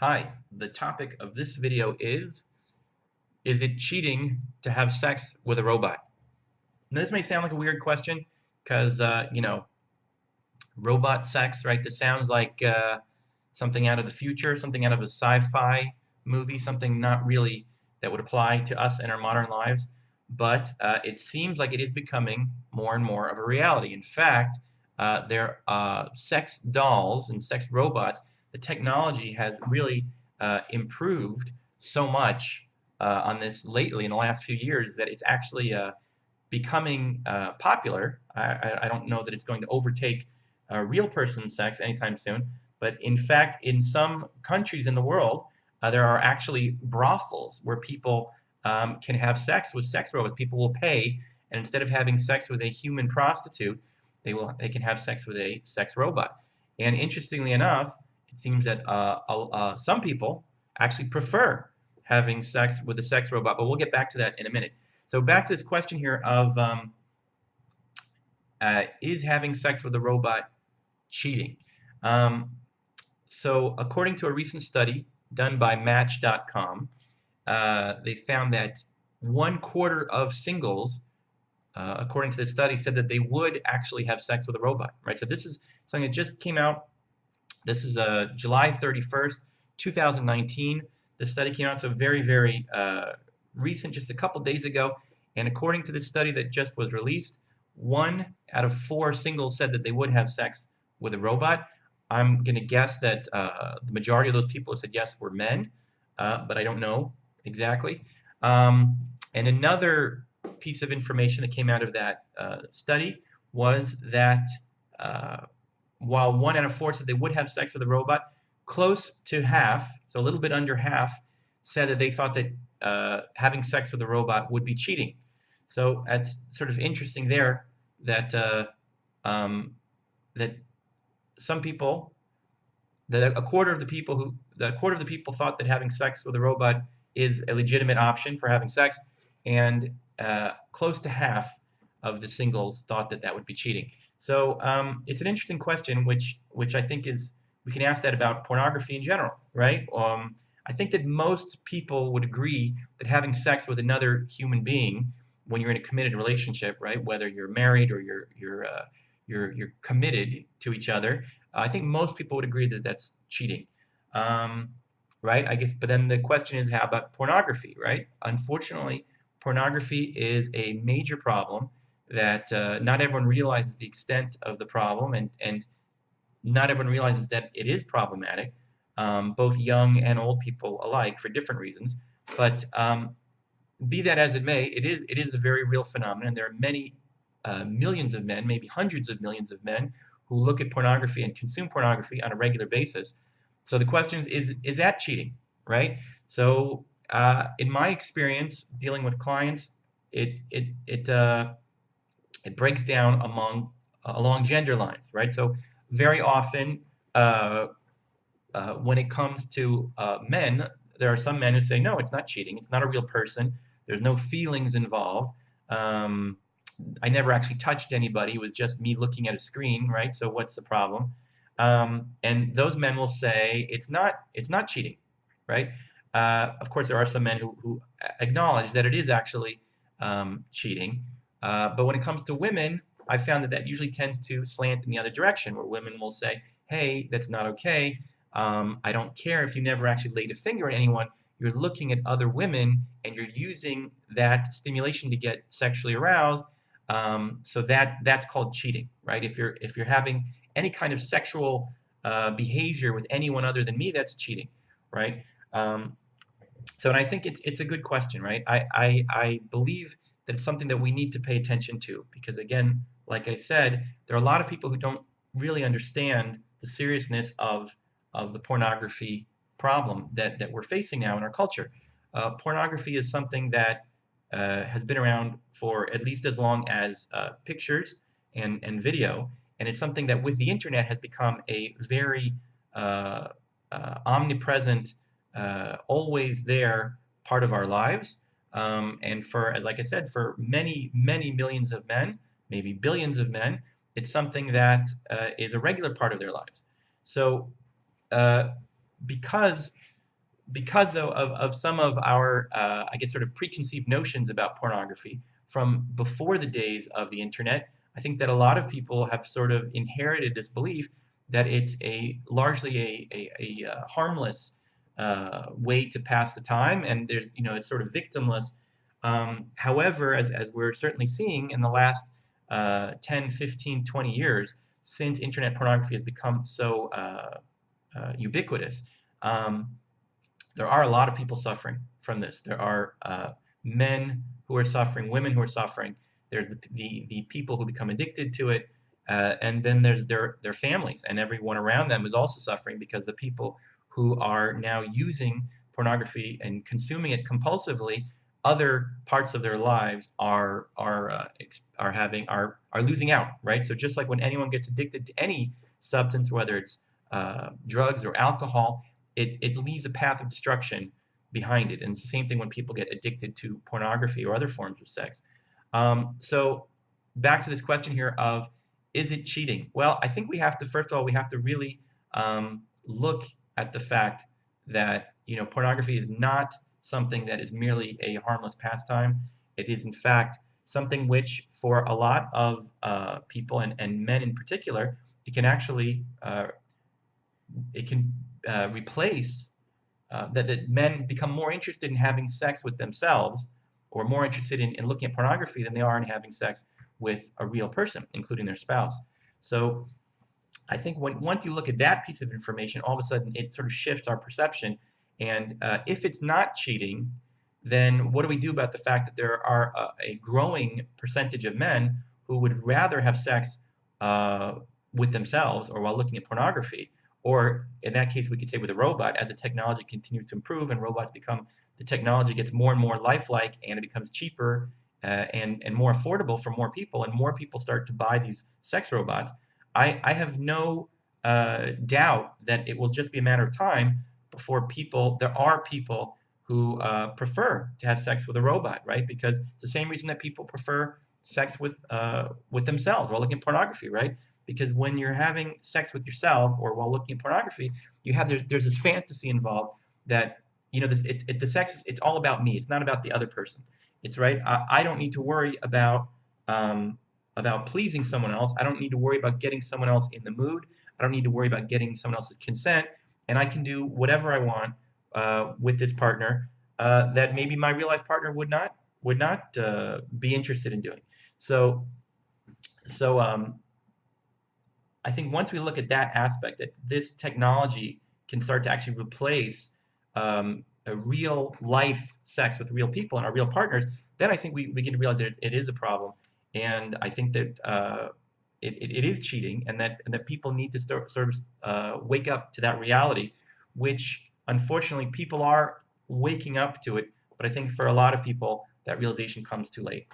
Hi, the topic of this video is it cheating to have sex with a robot? Now, this may sound like a weird question because, robot sex, right? This sounds like something out of the future, something out of a sci-fi movie, something not really that would apply to us in our modern lives. But it seems like it is becoming more and more of a reality. In fact, there are sex dolls and sex robots. The technology has really improved so much on this lately in the last few years that it's actually becoming popular. I don't know that it's going to overtake real person sex anytime soon, but in fact, in some countries in the world, there are actually brothels where people can have sex with sex robots. People will pay, and instead of having sex with a human prostitute, they can have sex with a sex robot. And interestingly enough, it seems that some people actually prefer having sex with a sex robot, but we'll get back to that in a minute. So back to this question here of is having sex with a robot cheating? Um, so according to a recent study done by Match.com, they found that 1/4 of singles, according to the study, said that they would actually have sex with a robot. Right. So this is something that just came out. This is July 31st, 2019. The study came out, so very, very recent, just a couple days ago. And according to the study that just was released, 1 out of 4 singles said that they would have sex with a robot. I'm going to guess that the majority of those people who said yes were men, but I don't know exactly. Um, and another piece of information that came out of that study was that while 1 out of 4 said they would have sex with a robot, close to half, so a little bit under half, said that they thought that having sex with a robot would be cheating. So that's sort of interesting there that that some people, that a quarter of the people thought that having sex with a robot is a legitimate option for having sex, and close to half of the singles thought that that would be cheating. So it's an interesting question, which I think is we can ask that about pornography in general, right? I think that most people would agree that having sex with another human being when you're in a committed relationship, right, whether you're married or you're committed to each other, I think most people would agree that that's cheating, um, right? I guess, but then the question is, how about pornography, right? Unfortunately, pornography is a major problem that not everyone realizes the extent of the problem, and not everyone realizes that it is problematic, both young and old people alike for different reasons. But be that as it may, it is a very real phenomenon. There are many millions of men, maybe hundreds of millions of men, who look at pornography and consume pornography on a regular basis. So the question is that cheating, right? So in my experience dealing with clients, it it it uh, it breaks down along gender lines, right? So very often, uh, when it comes to men, there are some men who say, no, it's not cheating. It's not a real person. There's no feelings involved. Um, I never actually touched anybody. It was just me looking at a screen, right? So what's the problem? And those men will say it's not cheating, right? Of course, there are some men who acknowledge that it is actually cheating. But when it comes to women, I found that that usually tends to slant in the other direction, where women will say, hey, that's not okay. I don't care if you never actually laid a finger on anyone. You're looking at other women and you're using that stimulation to get sexually aroused. So that's called cheating, right? If you're having any kind of sexual behavior with anyone other than me, that's cheating, right? Um, so, and I think it's a good question, right? I believe that it's something that we need to pay attention to because, again, like I said, there are a lot of people who don't really understand the seriousness of the pornography problem that we're facing now in our culture. Pornography is something that has been around for at least as long as pictures and video, and it's something that with the internet has become a very uh, omnipresent, always there part of our lives. And for, like I said, for many, many millions of men, maybe billions of men, it's something that is a regular part of their lives. So, uh, because because of some of our, I guess, sort of preconceived notions about pornography from before the days of the internet, I think that a lot of people have sort of inherited this belief that it's a largely a harmless way to pass the time, and there's, it's sort of victimless. However, as we're certainly seeing in the last 10, 15, 20 years, since internet pornography has become so ubiquitous, um, there are a lot of people suffering from this. There are men who are suffering, women who are suffering. There's the people who become addicted to it, and then there's their families, and everyone around them is also suffering because the people who are now using pornography and consuming it compulsively, other parts of their lives are losing out, right? So just like when anyone gets addicted to any substance, whether it's drugs or alcohol, it leaves a path of destruction behind it. And it's the same thing when people get addicted to pornography or other forms of sex. So back to this question here of, is it cheating? Well, I think we have to, first of all, we have to really look at the fact that, pornography is not something that is merely a harmless pastime. It is, in fact, something which, for a lot of people, and men in particular, it can actually replace that men become more interested in having sex with themselves, or more interested in looking at pornography than they are in having sex with a real person, including their spouse. So I think once you look at that piece of information, all of a sudden it sort of shifts our perception. And if it's not cheating, then what do we do about the fact that there are a growing percentage of men who would rather have sex with themselves or while looking at pornography? Or in that case, we could say with a robot, as the technology continues to improve and the technology gets more and more lifelike, and it becomes cheaper and more affordable for more people, and more people start to buy these sex robots. I have no doubt that it will just be a matter of time before there are people who prefer to have sex with a robot, right? Because it's the same reason that people prefer sex with themselves while looking at pornography, right? Because when you're having sex with yourself or while looking at pornography, there's this fantasy involved that, the sex, it's all about me. It's not about the other person. It's right. I don't need to worry about pleasing someone else. I don't need to worry about getting someone else in the mood. I don't need to worry about getting someone else's consent, and I can do whatever I want with this partner that maybe my real life partner would not be interested in doing. So I think once we look at that aspect, that this technology can start to actually replace a real life sex with real people and our real partners, then I think we begin to realize that it is a problem. And I think that it is cheating, and that people need to sort of wake up to that reality, which unfortunately people are waking up to it. But I think for a lot of people, that realization comes too late.